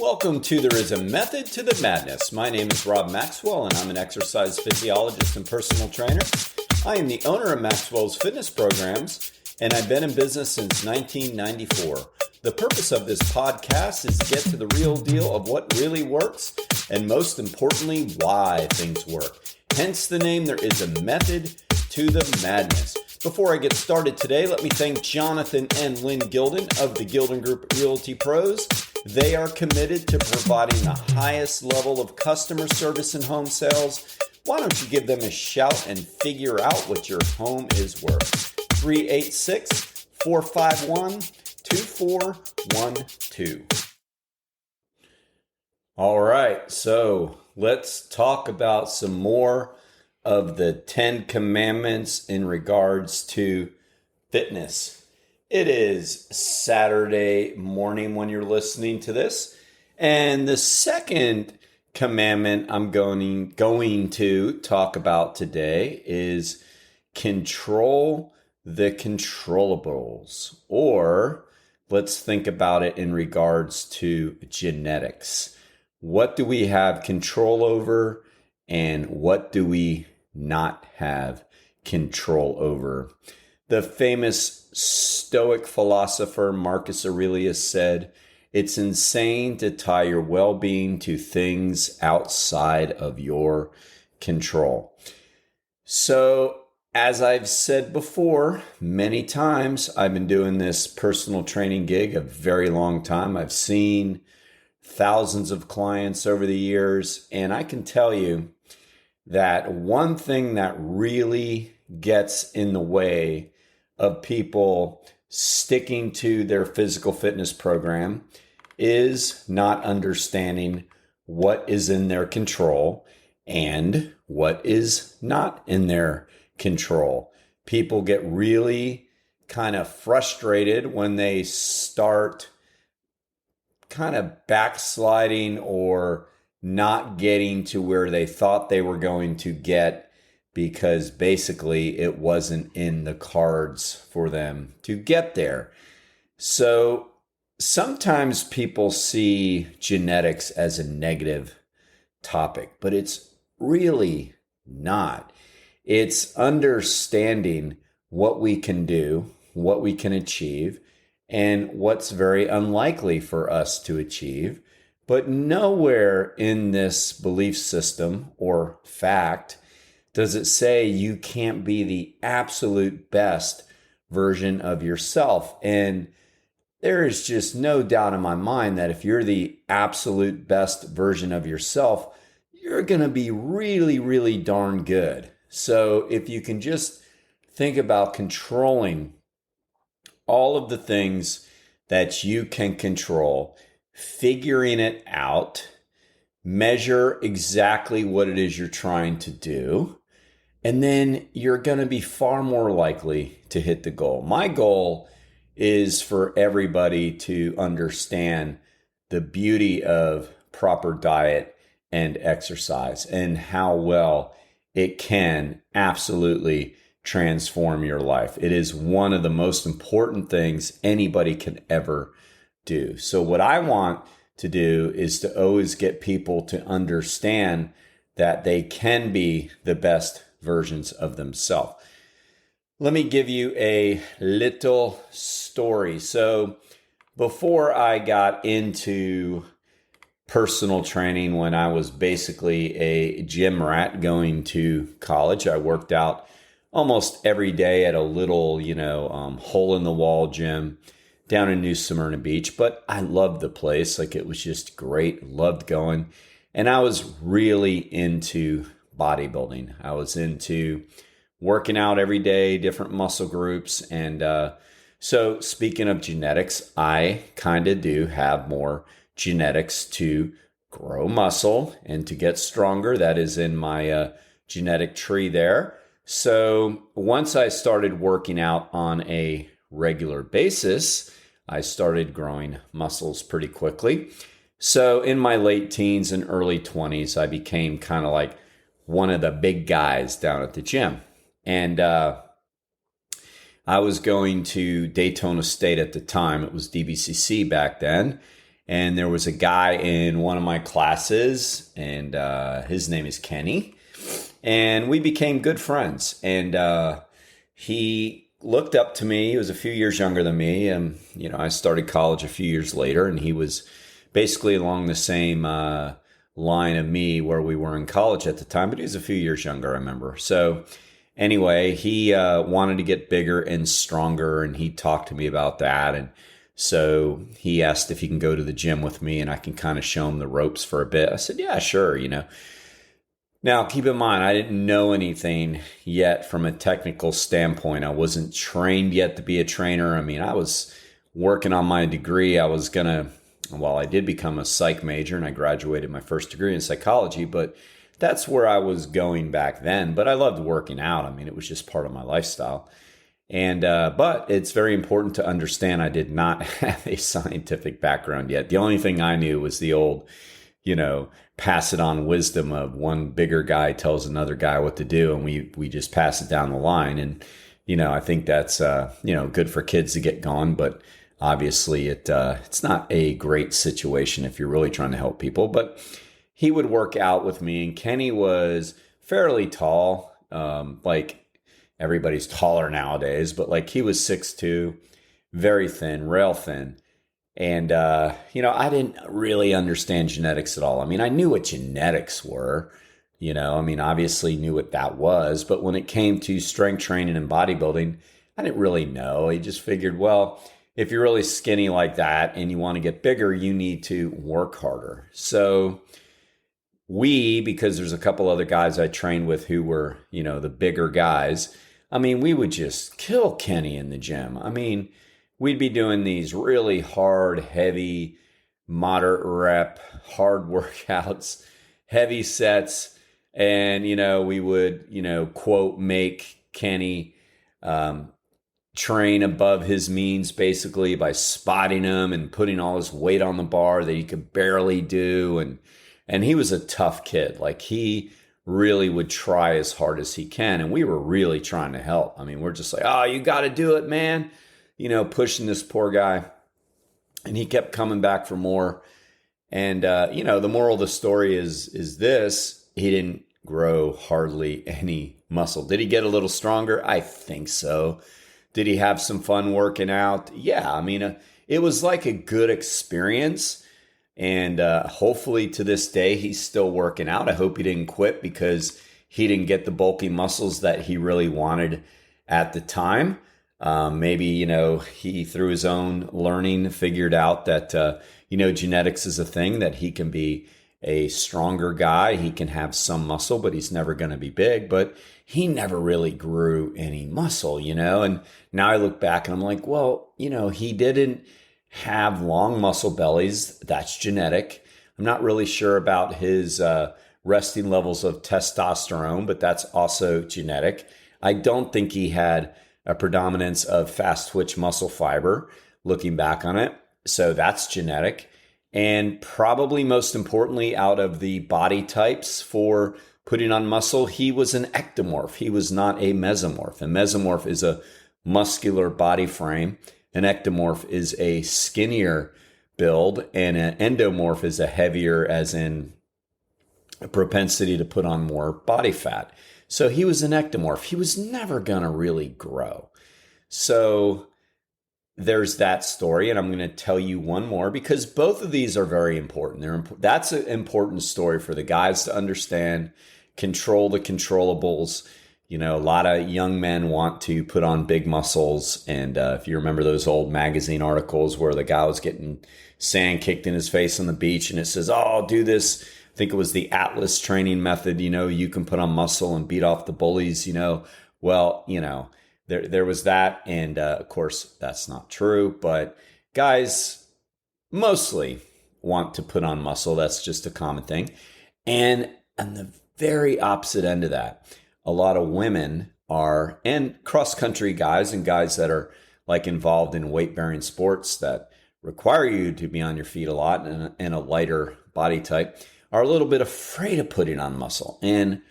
Welcome to There Is a Method to the Madness. My name is Rob Maxwell, and I'm an exercise physiologist and personal trainer. I am the owner of Maxwell's fitness programs, and I've been in business since 1994. The purpose of this podcast is to get to the real deal of what really works, and most importantly, why things work. Hence the name, There Is a Method to the Madness. Before I get started today, let me thank Jonathan and Lynn Gilden of the Gilden Group Realty Pros. They are committed to providing the highest level of customer service in home sales. Why don't you give them a shout and figure out what your home is worth? 386-451-2412. All right, so let's talk about some more of the 10 commandments in regards to fitness. It is Saturday morning when you're listening to this. And the second commandment I'm going to talk about today is control the controllables. Or let's think about it in regards to genetics. What do we have control over and what do we not have control over? The famous Stoic philosopher Marcus Aurelius said, "It's insane to tie your well-being to things outside of your control." So, as I've said before, many times, I've been doing this personal training gig a very long time. I've seen thousands of clients over the years, and I can tell you that one thing that really gets in the way of people sticking to their physical fitness program is not understanding what is in their control and what is not in their control. People get really kind of frustrated when they start kind of backsliding or not getting to where they thought they were going to get because basically it wasn't in the cards for them to get there. So sometimes people see genetics as a negative topic, but it's really not. It's understanding what we can do, what we can achieve, and what's very unlikely for us to achieve. But nowhere in this belief system or fact does it say you can't be the absolute best version of yourself. And there is just no doubt in my mind that if you're the absolute best version of yourself, you're going to be really, really darn good. So if you can just think about controlling all of the things that you can control, figuring it out, measure exactly what it is you're trying to do, and then you're going to be far more likely to hit the goal. My goal is for everybody to understand the beauty of proper diet and exercise and how well it can absolutely transform your life. It is one of the most important things anybody can ever do. So what I want to do is to always get people to understand that they can be the best versions of themselves. Let me give you a little story. So before I got into personal training, when I was basically a gym rat going to college, I worked out almost every day at a little, hole in the wall gym down in New Smyrna Beach, but I loved the place. Like, it was just great. Loved going. And I was really into bodybuilding. I was into working out every day, different muscle groups. And so speaking of genetics, I kind of do have more genetics to grow muscle and to get stronger. That is in my genetic tree there. So once I started working out on a regular basis, I started growing muscles pretty quickly. So in my late teens and early 20s, I became kind of like one of the big guys down at the gym. And I was going to Daytona State at the time. It was DBCC back then. And there was a guy in one of my classes, and his name is Kenny. And we became good friends. And he looked up to me. He was a few years younger than me. And, I started college a few years later, and he was basically along the same line of me where we were in college at the time, but he was a few years younger, I remember. So anyway, he wanted to get bigger and stronger, and he talked to me about that. And so he asked if he can go to the gym with me and I can kind of show him the ropes for a bit. I said, yeah, sure, Now, keep in mind, I didn't know anything yet from a technical standpoint. I wasn't trained yet to be a trainer. I mean, I was working on my degree. I did become a psych major and I graduated my first degree in psychology, but that's where I was going back then. But I loved working out. I mean, it was just part of my lifestyle. And but it's very important to understand I did not have a scientific background yet. The only thing I knew was the old, pass it on wisdom of one bigger guy tells another guy what to do, and we just pass it down the line. And I think that's good for kids to get going, but obviously it's not a great situation if you're really trying to help people. But he would work out with me, and Kenny was fairly tall, like everybody's taller nowadays, but like he was 6'2", very thin, rail thin. And, I didn't really understand genetics at all. I mean, I knew what genetics were, obviously knew what that was. But when it came to strength training and bodybuilding, I didn't really know. I just figured, well, if you're really skinny like that and you want to get bigger, you need to work harder. So because there's a couple other guys I trained with who were, the bigger guys, we would just kill Kenny in the gym. We'd be doing these really hard, heavy, moderate rep, hard workouts, heavy sets. And, we would, quote, make Kenny train above his means basically by spotting him and putting all his weight on the bar that he could barely do. And he was a tough kid. Like he really would try as hard as he can. And we were really trying to help. We're just like, oh, you got to do it, man. Pushing this poor guy. And he kept coming back for more. And, the moral of the story is this: he didn't grow hardly any muscle. Did he get a little stronger? I think so. Did he have some fun working out? Yeah. It was like a good experience. And hopefully to this day, he's still working out. I hope he didn't quit because he didn't get the bulky muscles that he really wanted at the time. Maybe, he through his own learning figured out that, genetics is a thing, that he can be a stronger guy. He can have some muscle, but he's never going to be big. But he never really grew any muscle, and now I look back and I'm like, well, he didn't have long muscle bellies. That's genetic. I'm not really sure about his resting levels of testosterone, but that's also genetic. I don't think he had a predominance of fast twitch muscle fiber, looking back on it. So that's genetic. And probably most importantly, out of the body types for putting on muscle, he was an ectomorph. He was not a mesomorph. A mesomorph is a muscular body frame. An ectomorph is a skinnier build, and an endomorph is a heavier, as in a propensity to put on more body fat. So he was an ectomorph. He was never going to really grow. So there's that story. And I'm going to tell you one more because both of these are very important. That's an important story for the guys to understand. Control the controllables. A lot of young men want to put on big muscles. And if you remember those old magazine articles where the guy was getting sand kicked in his face on the beach and it says, oh, do this. I think it was the Atlas training method. You can put on muscle and beat off the bullies, Well, there was that. And of course, that's not true. But guys mostly want to put on muscle. That's just a common thing. And on the very opposite end of that, a lot of women are, and cross-country guys and guys that are like involved in weight-bearing sports that require you to be on your feet a lot and a lighter body type, are a little bit afraid of putting on muscle. And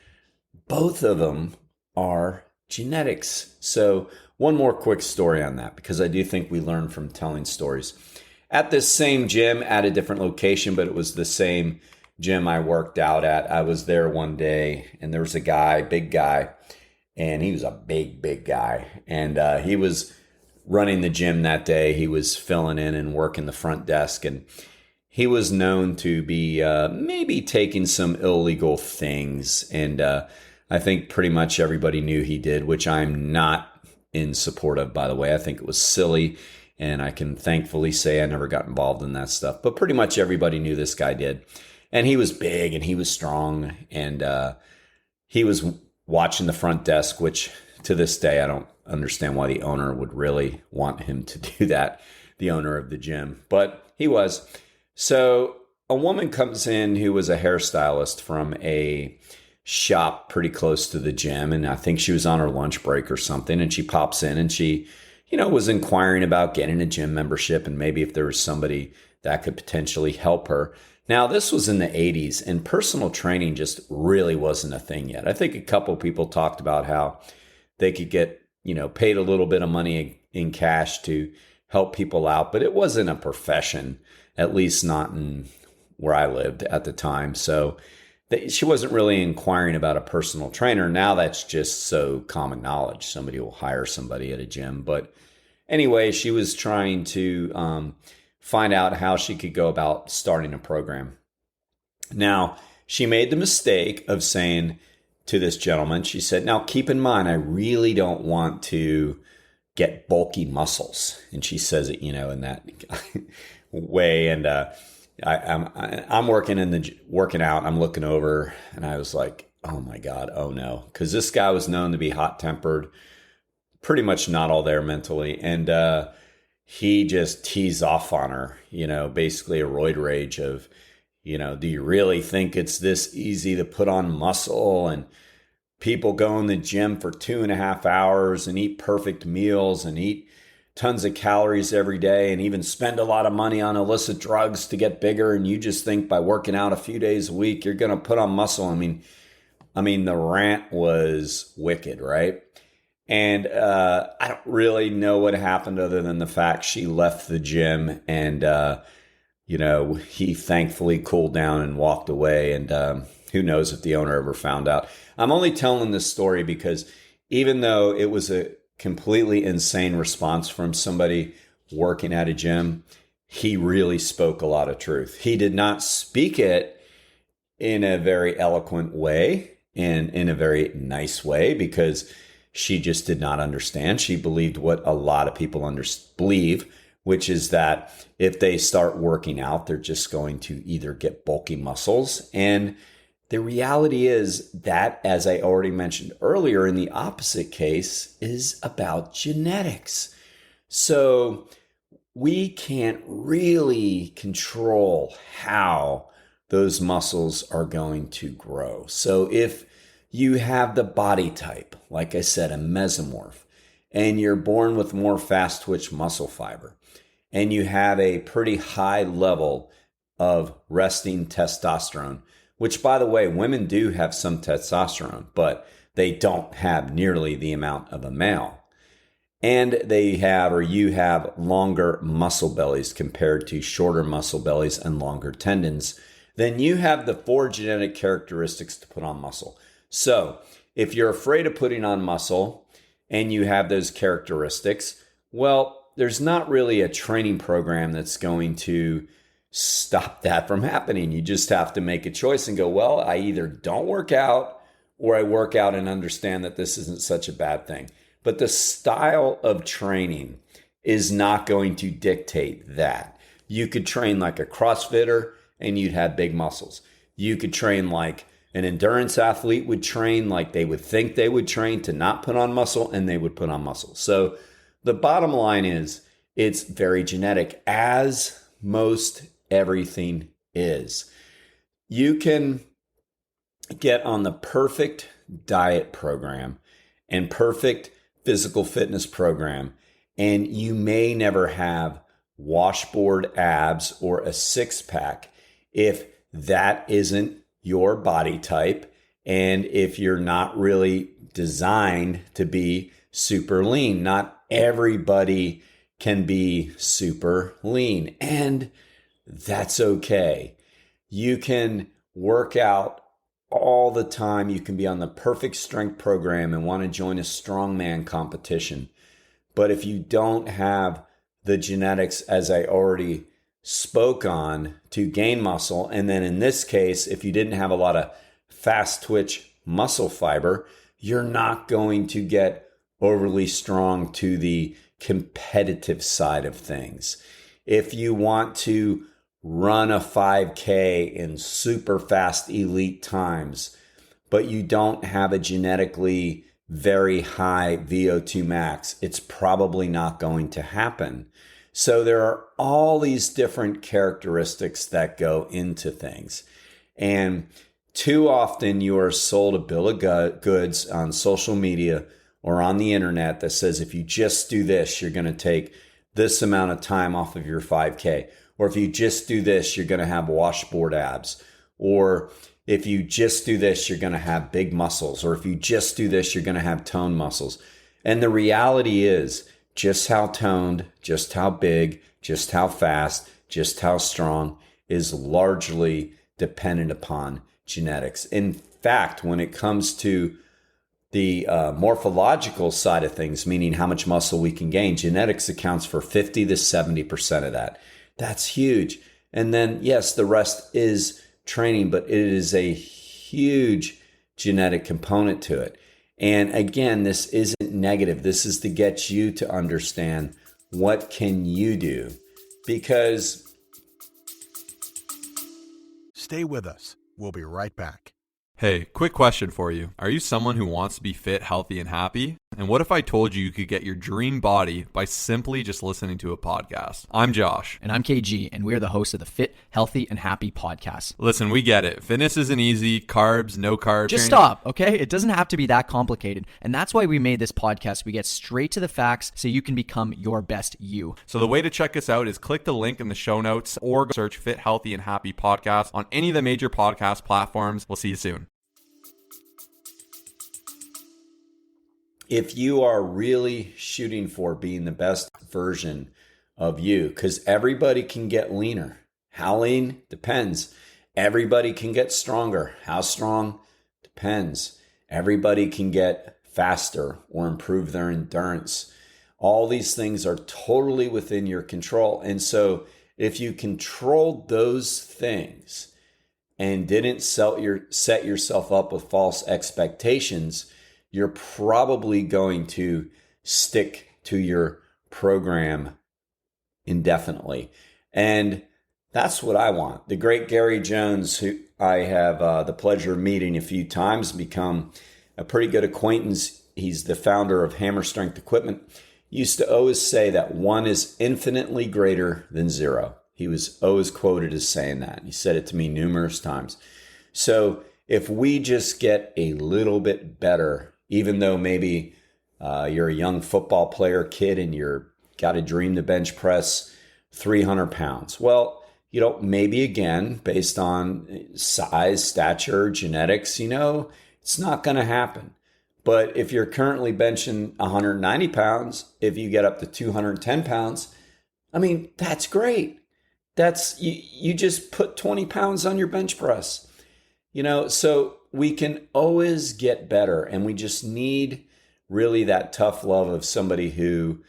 both of them are genetics. So one more quick story on that, because I do think we learn from telling stories. at this same gym at a different location, but it was the same gym I worked out at. I was there one day and there was a guy, big guy, and he was a big guy. And he was running the gym that day. He was filling in and working the front desk. And he was known to be maybe taking some illegal things. And I think pretty much everybody knew he did, which I'm not in support of, by the way. I think it was silly. And I can thankfully say I never got involved in that stuff. But pretty much everybody knew this guy did. And he was big and he was strong. And he was watching the front desk, which to this day, I don't understand why the owner would really want him to do that, the owner of the gym. But he was. So a woman comes in who was a hairstylist from a shop pretty close to the gym. And I think she was on her lunch break or something. And she pops in and she, was inquiring about getting a gym membership and maybe if there was somebody that could potentially help her. Now, this was in the 80s and personal training just really wasn't a thing yet. I think a couple people talked about how they could get, paid a little bit of money in cash to help people out, but it wasn't a profession, at least not in where I lived at the time. So she wasn't really inquiring about a personal trainer. Now that's just so common knowledge. Somebody will hire somebody at a gym. But anyway, she was trying to find out how she could go about starting a program. Now, she made the mistake of saying to this gentleman, she said, now keep in mind, I really don't want to get bulky muscles. And she says it, in that way. And I'm working out. I'm looking over and I was like, oh my God, oh no. Because this guy was known to be hot tempered, pretty much not all there mentally. And he just teased off on her, basically a roid rage of, do you really think it's this easy to put on muscle? And people go in the gym for 2.5 hours and eat perfect meals and eat tons of calories every day and even spend a lot of money on illicit drugs to get bigger. And you just think by working out a few days a week, you're going to put on muscle. I mean, the rant was wicked, right? And I don't really know what happened other than the fact she left the gym and, he thankfully cooled down and walked away. And who knows if the owner ever found out. I'm only telling this story because even though it was a completely insane response from somebody working at a gym, he really spoke a lot of truth. He did not speak it in a very eloquent way and in a very nice way because she just did not understand. She believed what a lot of people believe, which is that if they start working out, they're just going to either get bulky muscles. And the reality is that, as I already mentioned earlier, in the opposite case, is about genetics. So we can't really control how those muscles are going to grow. So if you have the body type, like I said, a mesomorph, and you're born with more fast twitch muscle fiber, and you have a pretty high level of resting testosterone, which, by the way, women do have some testosterone, but they don't have nearly the amount of a male. And you have longer muscle bellies compared to shorter muscle bellies and longer tendons. Then you have the 4 genetic characteristics to put on muscle. So if you're afraid of putting on muscle and you have those characteristics, well, there's not really a training program that's going to stop that from happening. You just have to make a choice and go, well, I either don't work out or I work out and understand that this isn't such a bad thing. But the style of training is not going to dictate that. You could train like a CrossFitter and you'd have big muscles. You could train like an endurance athlete would train, like they would think they would train to not put on muscle, and they would put on muscle. So the bottom line is it's very genetic, as most everything is. You can get on the perfect diet program and perfect physical fitness program, and you may never have washboard abs or a six-pack if that isn't your body type and if you're not really designed to be super lean. Not everybody can be super lean, and that's okay. You can work out all the time. You can be on the perfect strength program and want to join a strongman competition. But if you don't have the genetics, as I already spoke on, to gain muscle, and then in this case, if you didn't have a lot of fast twitch muscle fiber, you're not going to get overly strong to the competitive side of things. If you want to run a 5K in super fast elite times, but you don't have a genetically very high VO2 max, it's probably not going to happen. So there are all these different characteristics that go into things. And too often you are sold a bill of goods on social media or on the internet that says if you just do this, you're going to take this amount of time off of your 5K. Or if you just do this, you're going to have washboard abs. Or if you just do this, you're going to have big muscles. Or if you just do this, you're going to have toned muscles. And the reality is just how toned, just how big, just how fast, just how strong is largely dependent upon genetics. In fact, when it comes to the morphological side of things, meaning how much muscle we can gain, genetics accounts for 50 to 70% of that. That's huge. And then, yes, the rest is training, but it is a huge genetic component to it. And again, this isn't negative. This is to get you to understand what can you do, because stay with us. We'll be right back. Hey, quick question for you. Are you someone who wants to be fit, healthy, and happy? And what if I told you you could get your dream body by simply just listening to a podcast? I'm Josh. And I'm KG, and we're the hosts of the Fit, Healthy, and Happy podcast. Listen, we get it. Fitness isn't easy. Carbs, no carbs. Just stop, okay? It doesn't have to be that complicated. And that's why we made this podcast. We get straight to the facts so you can become your best you. So the way to check us out is click the link in the show notes or search Fit, Healthy, and Happy podcast on any of the major podcast platforms. We'll see you soon. If you are really shooting for being the best version of you, because everybody can get leaner. How lean? Depends. Everybody can get stronger. How strong? Depends. Everybody can get faster or improve their endurance. All these things are totally within your control. And so if you controlled those things and didn't set yourself up with false expectations, you're probably going to stick to your program indefinitely. And that's what I want. The great Gary Jones, who I have the pleasure of meeting a few times, become a pretty good acquaintance. He's the founder of Hammer Strength Equipment. He used to always say that 1 is infinitely greater than 0. He was always quoted as saying that. He said it to me numerous times. So if we just get a little bit better, even though maybe you're a young football player kid and you're got a dream to bench press 300 pounds. Well, maybe again, based on size, stature, genetics, it's not going to happen. But if you're currently benching 190 pounds, if you get up to 210 pounds, that's great. That's you just put 20 pounds on your bench press. So we can always get better, and we just need really that tough love of somebody who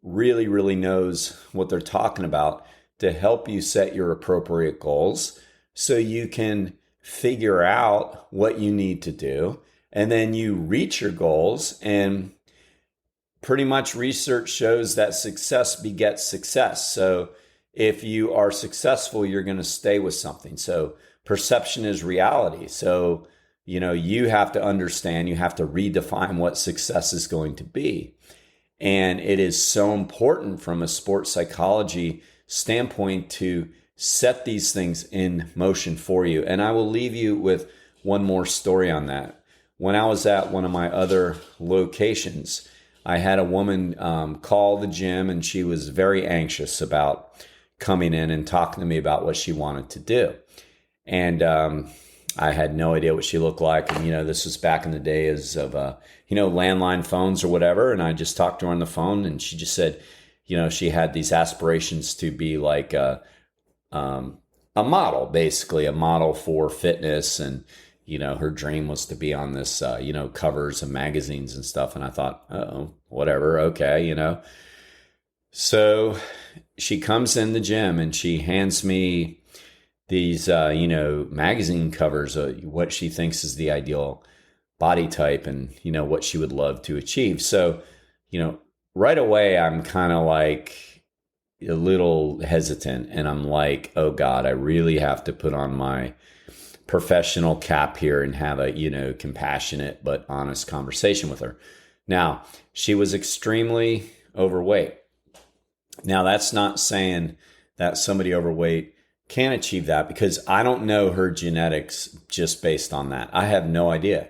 really, really knows what they're talking about to help you set your appropriate goals so you can figure out what you need to do, and then you reach your goals. And pretty much research shows that success begets success. So if you are successful, you're going to stay with something. So perception is reality. So, you have to understand, you have to redefine what success is going to be. And it is so important from a sports psychology standpoint to set these things in motion for you. And I will leave you with one more story on that. When I was at one of my other locations, I had a woman call the gym, and she was very anxious about coming in and talking to me about what she wanted to do. And I had no idea what she looked like. And, this was back in the days of, landline phones or whatever. And I just talked to her on the phone, and she just said, she had these aspirations to be like a model, basically a model for fitness. And, her dream was to be on this, covers of magazines and stuff. And I thought, oh, whatever. Okay. So she comes in the gym and she hands me these, magazine covers, what she thinks is the ideal body type and, what she would love to achieve. So, right away, I'm kind of like a little hesitant and I'm like, oh God, I really have to put on my professional cap here and have a, compassionate but honest conversation with her. Now, she was extremely overweight. Now, that's not saying that somebody overweight can't achieve that, because I don't know her genetics just based on that. I have no idea.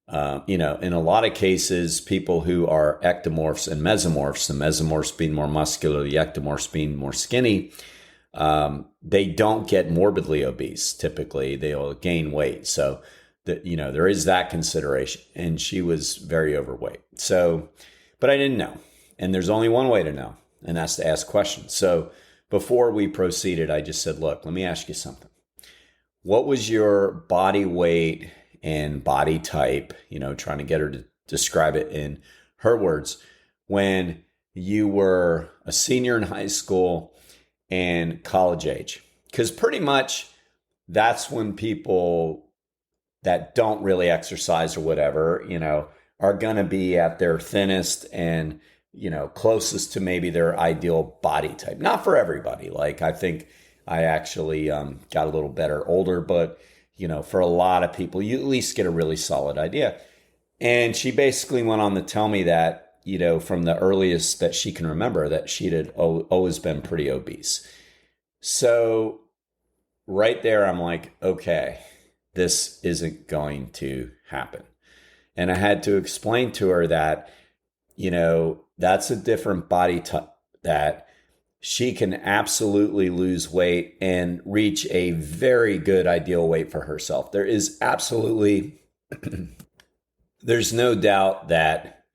In a lot of cases, people who are ectomorphs and mesomorphs, the mesomorphs being more muscular, the ectomorphs being more skinny, they don't get morbidly obese. Typically, they'll gain weight. So that, there is that consideration. And she was very overweight. So, but I didn't know. And there's only one way to know, and that's to ask questions. So before we proceeded, I just said, look, let me ask you something. What was your body weight and body type, trying to get her to describe it in her words, when you were a senior in high school and college age? Because pretty much that's when people that don't really exercise or whatever, are going to be at their thinnest and, closest to maybe their ideal body type. Not for everybody. Like, I think I actually got a little better older, but for a lot of people, you at least get a really solid idea. And she basically went on to tell me that, from the earliest that she can remember, that she had always been pretty obese. So right there, I'm like, okay, this isn't going to happen. And I had to explain to her that, that's a different body type, that she can absolutely lose weight and reach a very good ideal weight for herself. There is absolutely, there's no doubt that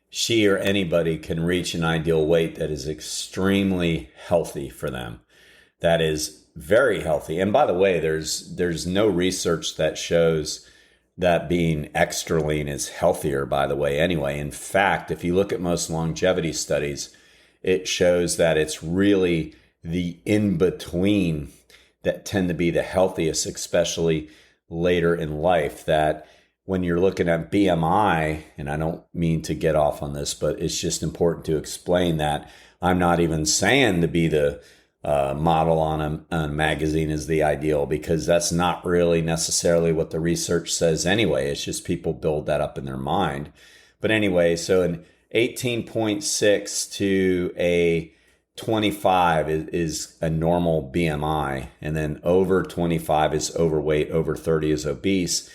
she or anybody can reach an ideal weight that is extremely healthy for them. That is very healthy. And by the way, there's no research that shows that being extra lean is healthier, by the way, anyway. In fact, if you look at most longevity studies, it shows that it's really the in-between that tend to be the healthiest, especially later in life. That when you're looking at BMI, and I don't mean to get off on this, but it's just important to explain that I'm not even saying to be the model on a magazine is the ideal, because that's not really necessarily what the research says anyway. It's just people build that up in their mind. But anyway, so an 18.6 to a 25 is a normal BMI. And then over 25 is overweight, over 30 is obese.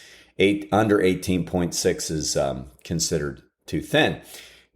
Under 18.6 is considered too thin.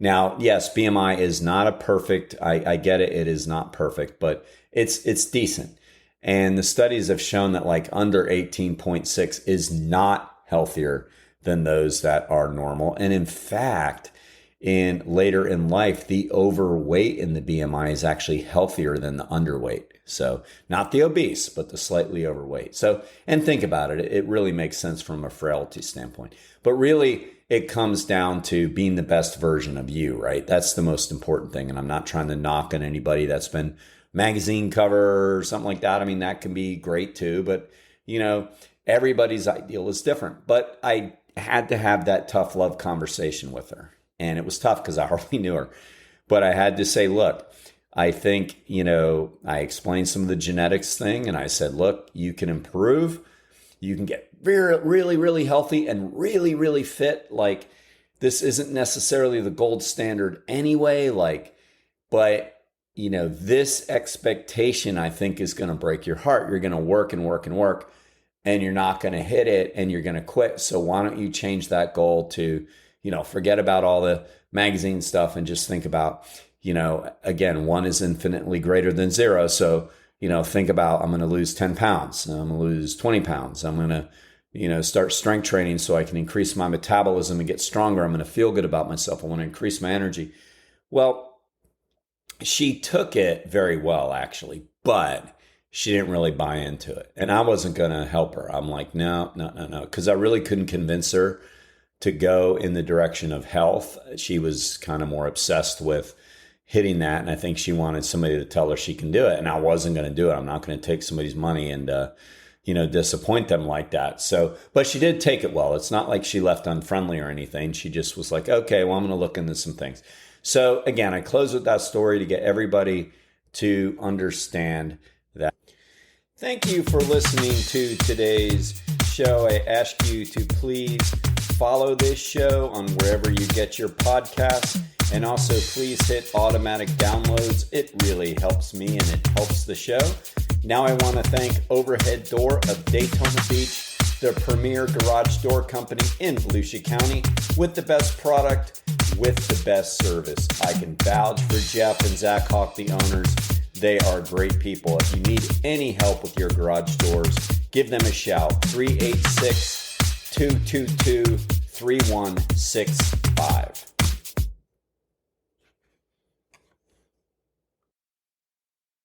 Now, yes, BMI is not a perfect, I get it, it is not perfect, but it's decent. And the studies have shown that like under 18.6 is not healthier than those that are normal. And in fact, in later in life, the overweight in the BMI is actually healthier than the underweight. So not the obese, but the slightly overweight. So, and think about it, it really makes sense from a frailty standpoint. But really, it comes down to being the best version of you, right? That's the most important thing. And I'm not trying to knock on anybody that's been magazine cover or something like that. I mean, that can be great too, but everybody's ideal is different. But I had to have that tough love conversation with her. And it was tough because I hardly knew her. But I had to say, look, I think, I explained some of the genetics thing, and I said, look, you can improve. You can get really, really healthy and really, really fit. Like, this isn't necessarily the gold standard anyway. But this expectation, I think, is going to break your heart. You're going to work and work and work, and you're not going to hit it, and you're going to quit. So why don't you change that goal to, forget about all the magazine stuff and just think about, again, 1 is infinitely greater than 0. So, think about, I'm going to lose 10 pounds. I'm going to lose 20 pounds. I'm going to, start strength training so I can increase my metabolism and get stronger. I'm going to feel good about myself. I want to increase my energy. Well, she took it very well, actually, but she didn't really buy into it. And I wasn't going to help her. I'm like, no, because I really couldn't convince her to go in the direction of health. She was kind of more obsessed with hitting that. And I think she wanted somebody to tell her she can do it. And I wasn't going to do it. I'm not going to take somebody's money and, disappoint them like that. So, but she did take it well. It's not like she left unfriendly or anything. She just was like, okay, well, I'm going to look into some things. So again, I close with that story to get everybody to understand that. Thank you for listening to today's show. I ask you to please follow this show on wherever you get your podcasts. And also please hit automatic downloads. It really helps me and it helps the show. Now I want to thank Overhead Door of Daytona Beach, the premier garage door company in Volusia County with the best product, with the best service. I can vouch for Jeff and Zach Hawk, the owners. They are great people. If you need any help with your garage doors, give them a shout. 386-222-3165.